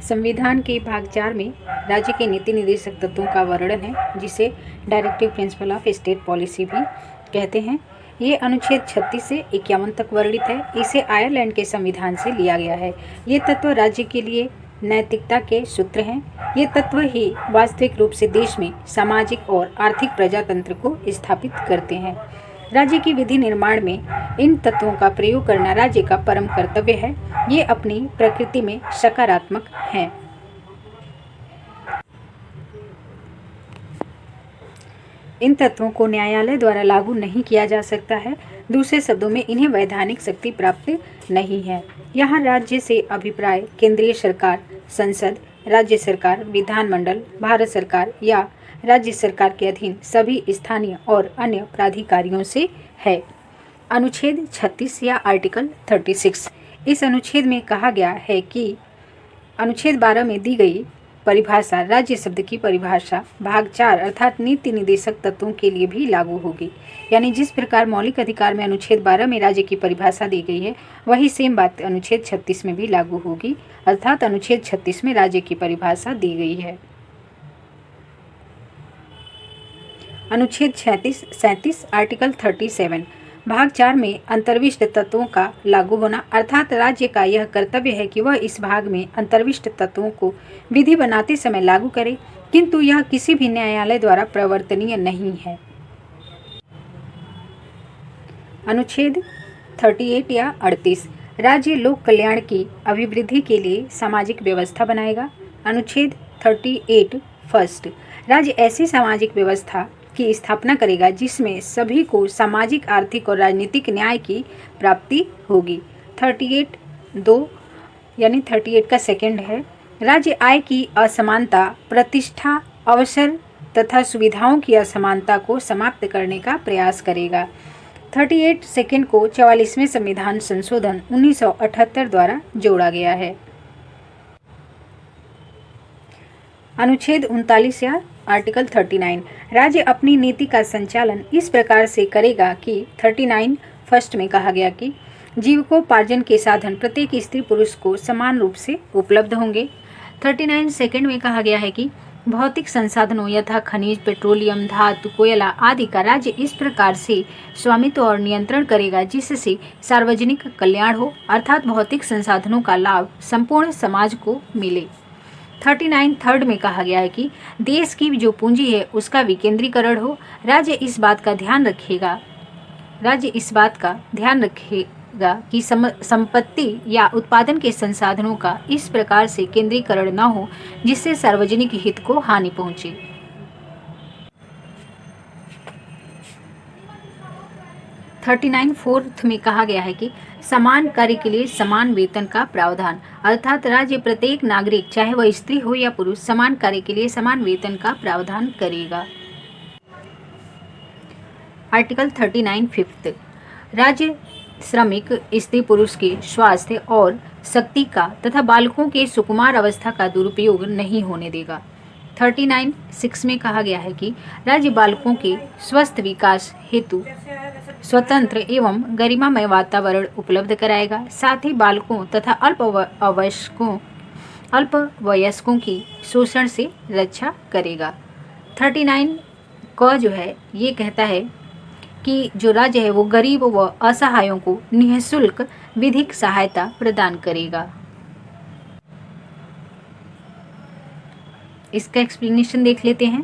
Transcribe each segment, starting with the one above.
संविधान के भाग 4 में राज्य के नीति निर्देशक तत्वों का वर्णन है, जिसे directive principle of state policy भी कहते हैं। ये अनुच्छेद 36 से 51 तक वर्णित है। इसे आयरलैंड के संविधान से लिया गया है। ये तत्व राज्य के लिए नैतिकता के सूत्र हैं। ये तत्व ही वास्तविक रूप से देश में सामाजिक और आर्थिक प्रजातंत्र को स्थापित करते हैं। राज्य की विधि निर्माण में इन तत्वों का प्रयोग करना राज्य का परम कर्तव्य है। ये अपनी प्रकृति में सकारात्मक हैं। इन तत्वों को न्यायालय द्वारा लागू नहीं किया जा सकता है। दूसरे शब्दों में इन्हें वैधानिक शक्ति प्राप्त नहीं है। यहाँ राज्य से अभिप्राय केंद्रीय सरकार, संसद, राज्य सरकार, विधानमंडल, भारत सरकार या राज्य सरकार के अधीन सभी स्थानीय और अन्य प्राधिकारियों से है। अनुच्छेद 36 या आर्टिकल 36। इस अनुच्छेद में कहा गया है कि अनुच्छेद 12 में दी गई परिभाषा राज्य शब्द की परिभाषा भाग 4 अर्थात नीति निदेशक तत्वों के लिए भी लागू होगी। यानी जिस प्रकार मौलिक अधिकार में अनुच्छेद 12 में राज्य की परिभाषा दी गई है, वही सेम बात अनुच्छेद 36 में भी लागू होगी। अर्थात अनुच्छेद 36 में राज्य की परिभाषा दी गई है। अनुच्छेद 37 आर्टिकल 37 भाग 4 में अंतर्विष्ट तत्वों का लागू होना अर्थात राज्य का यह कर्तव्य है कि वह इस भाग में अंतर्विष्ट तत्वों को विधि बनाते समय लागू करे, किंतु यह किसी भी न्यायालय द्वारा प्रवर्तनीय नहीं है। अनुच्छेद 38 या 38 राज्य लोक कल्याण की अभिवृद्धि के लिए सामाजिक व्यवस्था बनाएगा। अनुच्छेद 38 फर्स्ट राज्य ऐसी सामाजिक व्यवस्था की स्थापना करेगा जिसमें सभी को सामाजिक, आर्थिक और राजनीतिक न्याय की प्राप्ति होगी। 38(2) यानी 38 का सेकंड है। राज्य आय की असमानता, प्रतिष्ठा, अवसर तथा सुविधाओं की असमानता को समाप्त करने का प्रयास करेगा। 38 सेकंड को 44वें संविधान संशोधन 1978 द्वारा जोड़ा गया है। अनुच्छेद 39 या आर्टिकल 39 राज्य अपनी नीति का संचालन इस प्रकार से करेगा कि 39 फर्स्ट में कहा गया कि जीविकोपार्जन के साधन प्रत्येक स्त्री पुरुष को समान रूप से उपलब्ध होंगे। 39 सेकंड में कहा गया है कि भौतिक संसाधनों यथा खनिज, पेट्रोलियम, धातु, कोयला आदि का राज्य इस प्रकार से स्वामित्व और नियंत्रण करेगा जिससे सार्वजनिक कल्याण हो, अर्थात भौतिक संसाधनों का लाभ संपूर्ण समाज को मिले। 39 थर्ड में कहा गया है कि देश की जो पूंजी है उसका विकेंद्रीकरण हो। राज्य इस बात का ध्यान रखेगा कि संपत्ति या उत्पादन के संसाधनों का इस प्रकार से केंद्रीकरण न हो जिससे सार्वजनिक हित को हानि पहुंचे। फोर्थ में कहा गया है कि समान कार्य के लिए समान वेतन का प्रावधान, अर्थात राज्य प्रत्येक नागरिक चाहे वह स्त्री हो या पुरुष समान कार्य के लिए समान वेतन का प्रावधान करेगा। आर्टिकल 39 फिफ्थ राज्य श्रमिक स्त्री पुरुष के स्वास्थ्य और शक्ति का तथा बालकों के सुकुमार अवस्था का दुरुपयोग नहीं होने देगा। 39(6) में कहा गया है कि राज्य बालकों के स्वस्थ विकास हेतु स्वतंत्र एवं गरिमामय वातावरण उपलब्ध कराएगा। साथ ही बालकों तथा अल्पवयस्कों की शोषण से रक्षा करेगा। 39 क जो है ये कहता है कि जो राज्य है वो गरीब व असहायों को निःशुल्क विधिक सहायता प्रदान करेगा। इसका एक्सप्लेनेशन देख लेते हैं।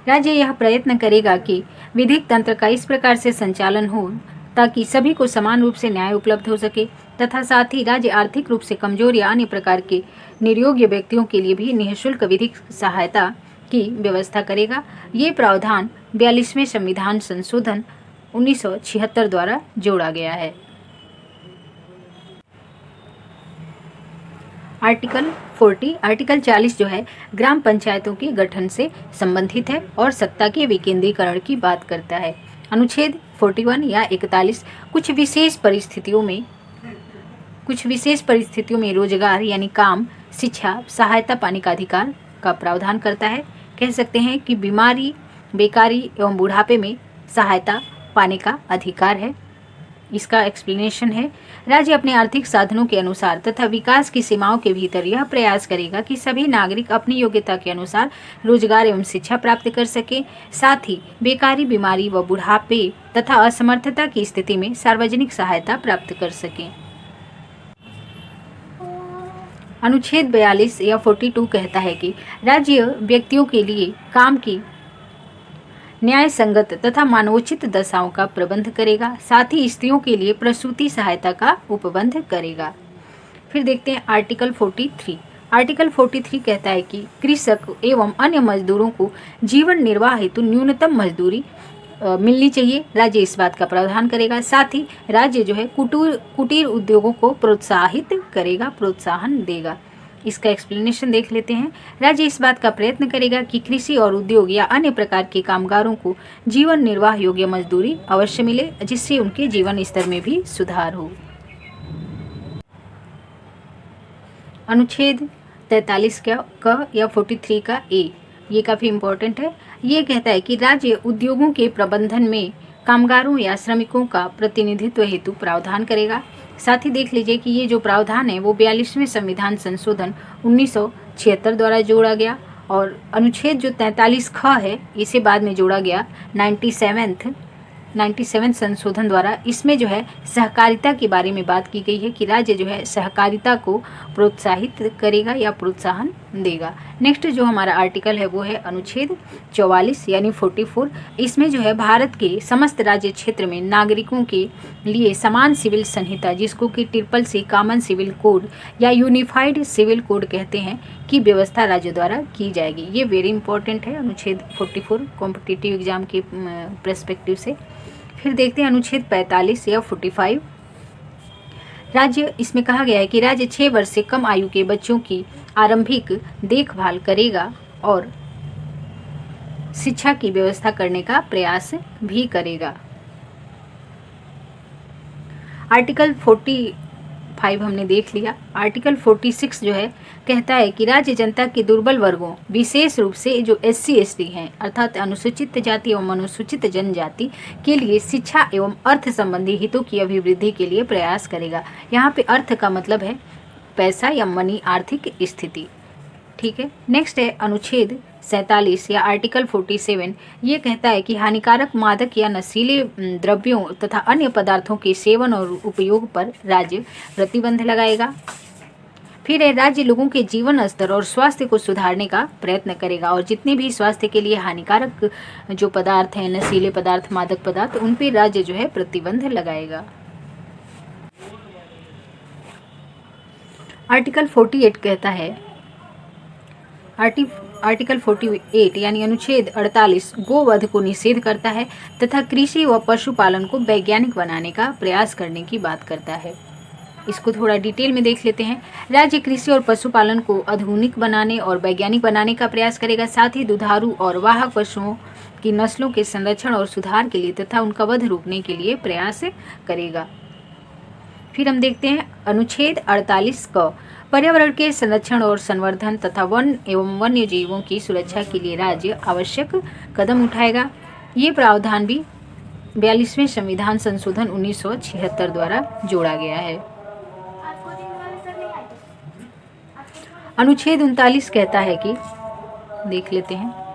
राज्य यह प्रयत्न करेगा कि विधिक तंत्र का इस प्रकार से संचालन हो ताकि सभी को समान रूप से न्याय उपलब्ध हो सके तथा साथ ही राज्य आर्थिक रूप से कमजोर या अन्य प्रकार के निर्योग्य व्यक्तियों के लिए भी निःशुल्क विधिक सहायता की व्यवस्था करेगा। ये प्रावधान 42वें संविधान संशोधन 1976 द्वारा जोड़ा गया है। आर्टिकल 40 जो है ग्राम पंचायतों के गठन से संबंधित है और सत्ता के विकेंद्रीकरण की बात करता है। अनुच्छेद 41 या 41 कुछ विशेष परिस्थितियों में रोजगार यानी काम, शिक्षा, सहायता पाने का अधिकार का प्रावधान करता है। कह सकते हैं कि बीमारी, बेकारी एवं बुढ़ापे में सहायता पाने का अधिकार है। इसका एक्सप्लेनेशन है, राज्य अपने आर्थिक साधनों के अनुसार तथा विकास की सीमाओं के भीतर यह प्रयास करेगा कि सभी नागरिक अपनी योग्यता के अनुसार रोजगार एवं शिक्षा प्राप्त कर सके, साथ ही बेकारी, बीमारी व बुढ़ापे तथा असमर्थता की स्थिति में सार्वजनिक सहायता प्राप्त कर सके। अनुच्छेद 42 या 42 कहता है कि राज्य व्यक्तियों के लिए काम की न्याय संगत तथा मानवोचित दशाओं का प्रबंध करेगा, साथ ही स्त्रियों के लिए प्रसूति सहायता का उपबंध करेगा। फिर देखते हैं आर्टिकल 43। आर्टिकल 43 कहता है कि कृषक एवं अन्य मजदूरों को जीवन निर्वाह हेतु न्यूनतम मजदूरी मिलनी चाहिए। राज्य इस बात का प्रावधान करेगा, साथ ही राज्य जो है कुटीर उद्योगों को प्रोत्साहित करेगा, प्रोत्साहन देगा। इसका एक्सप्लेनेशन देख लेते हैं। राज्य इस बात का प्रयत्न करेगा कि कृषि और उद्योग या अन्य प्रकार के कामगारों को जीवन निर्वाह योग्य मजदूरी अवश्य मिले, जिससे उनके जीवन स्तर में भी सुधार हो। अनुच्छेद 43 का या 43 का ए, ये काफ़ी इम्पोर्टेंट है। ये कहता है कि राज्य उद्योगों के प्रबंधन में कामगारों या श्रमिकों का प्रतिनिधित्व हेतु प्रावधान करेगा। साथ ही देख लीजिए कि ये जो प्रावधान है वो 42वें संविधान संशोधन 1976 द्वारा जोड़ा गया, और अनुच्छेद जो 43 ख है इसे बाद में जोड़ा गया 97 संशोधन द्वारा। इसमें जो है सहकारिता के बारे में बात की गई है कि राज्य जो है सहकारिता को प्रोत्साहित करेगा या प्रोत्साहन देगा। नेक्स्ट जो हमारा आर्टिकल है वो है अनुच्छेद 44 यानी 44। इसमें जो है भारत के समस्त राज्य क्षेत्र में नागरिकों के लिए समान सिविल संहिता, जिसको कि ट्रिपल कॉमन सिविल कोड या यूनिफाइड सिविल कोड कहते हैं, की व्यवस्था राज्य द्वारा की जाएगी। ये वेरी इंपॉर्टेंट है अनुच्छेद 44 कॉम्पिटिटिव एग्जाम के पर्सपेक्टिव से। फिर देखते हैं अनुच्छेद 45 या 45। राज्य, इसमें कहा गया है कि राज्य 6 वर्ष से कम आयु के बच्चों की आरंभिक देखभाल करेगा और शिक्षा की व्यवस्था करने का प्रयास भी करेगा। आर्टिकल 45 हमने देख लिया। आर्टिकल 46 जो है कहता है कि राज्य जनता के दुर्बल वर्गों, विशेष रूप से जो SC ST हैं अर्थात अनुसूचित जाति एवं अनुसूचित जनजाति के लिए शिक्षा एवं अर्थ संबंधी हितों की अभिवृद्धि के लिए प्रयास करेगा। यहाँ पे अर्थ का मतलब है पैसा या मनी, आर्थिक स्थिति। ठीक है। नेक्स्ट है अनुच्छेद 47 या आर्टिकल 47। ये कहता है कि हानिकारक मादक या नशीले द्रव्यों तथा अन्य पदार्थों के सेवन और उपयोग पर राज्य प्रतिबंध लगाएगा। फिर है राज्य लोगों के जीवन स्तर और स्वास्थ्य को सुधारने का प्रयत्न करेगा, और जितने भी स्वास्थ्य के लिए हानिकारक जो पदार्थ हैं, नशीले पदार्थ, मादक पदार्थ, उन पे राज्य जो है प्रतिबंध लगाएगा। आर्टिकल 48 कहता है, आर्टिकल 48 यानी अनुच्छेद 48 गोवध को निषेध करता है तथा कृषि व पशुपालन को वैज्ञानिक बनाने का प्रयास करने की बात करता है। इसको थोड़ा डिटेल में देख लेते हैं। राज्य कृषि और पशुपालन को आधुनिक बनाने और वैज्ञानिक बनाने का प्रयास करेगा, साथ ही दुधारू और वाहक पशुओं की नस्लों के संरक्षण और सुधार के लिए तथा उनका वध रोकने के लिए प्रयास करेगा। फिर हम देखते हैं अनुच्छेद 48 क, पर्यावरण के संरक्षण और संवर्धन तथा वन एवं वन्य जीवों की सुरक्षा के लिए राज्य आवश्यक कदम उठाएगा। ये प्रावधान भी 42वें संविधान संशोधन 1976 द्वारा जोड़ा गया है। अनुच्छेद 39 कहता है कि, देख लेते हैं,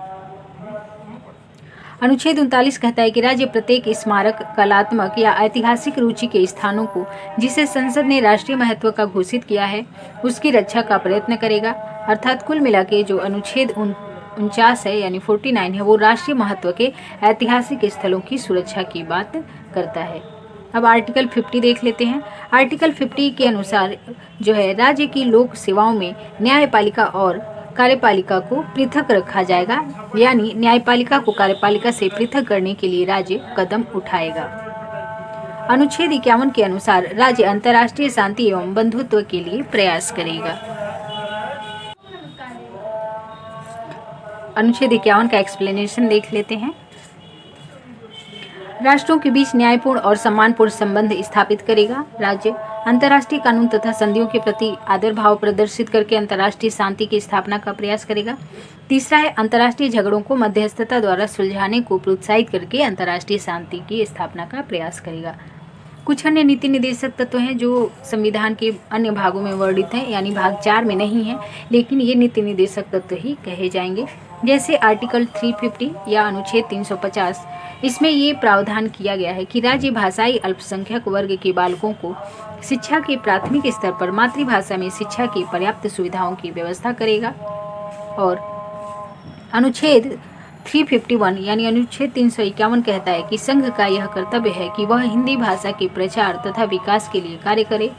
अनुच्छेद 39 कहता है कि राज्य प्रत्येक स्मारक, कलात्मक या ऐतिहासिक रुचि के स्थानों को जिसे संसद ने राष्ट्रीय महत्व का घोषित किया है उसकी रक्षा का प्रयत्न करेगा। अर्थात कुल मिला के जो अनुच्छेद 49 है यानी 49 है वो राष्ट्रीय महत्व के ऐतिहासिक स्थलों की सुरक्षा की बात करता है। अब आर्टिकल 50 देख लेते हैं। आर्टिकल 50 के अनुसार जो है राज्य की लोक सेवाओं में न्यायपालिका और कार्यपालिका को पृथक रखा जाएगा, यानी न्यायपालिका को कार्यपालिका से पृथक करने के लिए राज्य कदम उठाएगा। अनुच्छेद 51 के अनुसार राज्य अंतर्राष्ट्रीय शांति एवं बंधुत्व के लिए प्रयास करेगा। अनुच्छेद 51 का एक्सप्लेनेशन देख लेते हैं। राष्ट्रों के बीच न्यायपूर्ण और सम्मानपूर्ण संबंध स्थापित करेगा। राज्य अंतर्राष्ट्रीय कानून तथा संधियों के प्रति आदर भाव प्रदर्शित करके अंतर्राष्ट्रीय शांति की स्थापना का प्रयास करेगा। तीसरा है अंतर्राष्ट्रीय झगड़ों को मध्यस्थता द्वारा सुलझाने को प्रोत्साहित करके अंतर्राष्ट्रीय शांति की स्थापना का प्रयास करेगा। कुछ अन्य नीति निर्देशक तत्व हैं जो संविधान के अन्य भागों में वर्णित हैं, यानी भाग 4 में नहीं है, लेकिन ये नीति निर्देशक तत्व ही कहे जाएंगे। जैसे आर्टिकल 350 या अनुच्छेद 350, इसमें ये प्रावधान किया गया है कि राज्य भाषाई अल्पसंख्यक वर्ग के बालकों को शिक्षा के प्राथमिक स्तर पर मातृभाषा में शिक्षा की पर्याप्त सुविधाओं की व्यवस्था करेगा। और अनुच्छेद 351 यानी अनुच्छेद 351 कहता है कि संघ का यह कर्तव्य है कि वह हिंदी भाषा के प्रचार तथा विकास के लिए कार्य करे।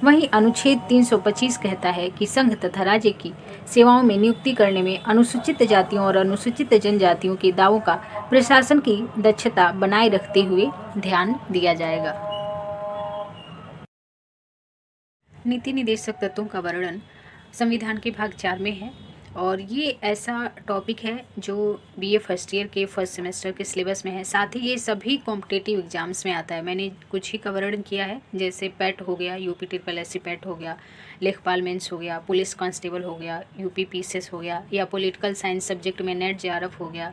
वहीं अनुच्छेद 325 कहता है कि संघ तथा राज्य की सेवाओं में नियुक्ति करने में अनुसूचित जातियों और अनुसूचित जनजातियों के दावों का प्रशासन की दक्षता बनाए रखते हुए ध्यान दिया जाएगा। नीति निर्देशक तत्वों का वर्णन संविधान के भाग 4 में है और ये ऐसा टॉपिक है जो बीए फर्स्ट ईयर के फर्स्ट सेमेस्टर के सिलेबस में है। साथ ही ये सभी कॉम्पिटिटिव एग्जाम्स में आता है। मैंने कुछ ही का वर्णन किया है, जैसे पैट हो गया, यूपी ट्रिपल एससी पैट हो गया, लेखपाल मेंस हो गया, पुलिस कांस्टेबल हो गया, यूपी पीसीएस हो गया, या पॉलिटिकल साइंस सब्जेक्ट में नेट जेआरएफ हो गया,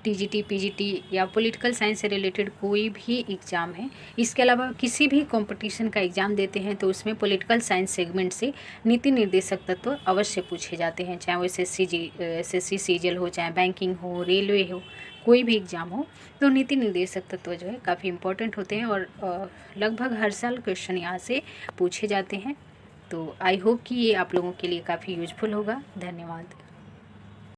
टीजीटी पीजीटी या पॉलिटिकल साइंस से रिलेटेड कोई भी एग्ज़ाम है। इसके अलावा किसी भी कंपटीशन का एग्ज़ाम देते हैं तो उसमें पॉलिटिकल साइंस सेगमेंट से नीति निर्देशक तत्व अवश्य पूछे जाते हैं, चाहे वो एसएससी सीजीएल हो, चाहे बैंकिंग हो, रेलवे हो, कोई भी एग्ज़ाम हो। तो नीति निर्देशक तत्व जो है काफ़ी इंपॉर्टेंट होते हैं और लगभग हर साल क्वेश्चन यहाँ से पूछे जाते हैं। तो आई होप कि ये आप लोगों के लिए काफ़ी यूजफुल होगा। धन्यवाद।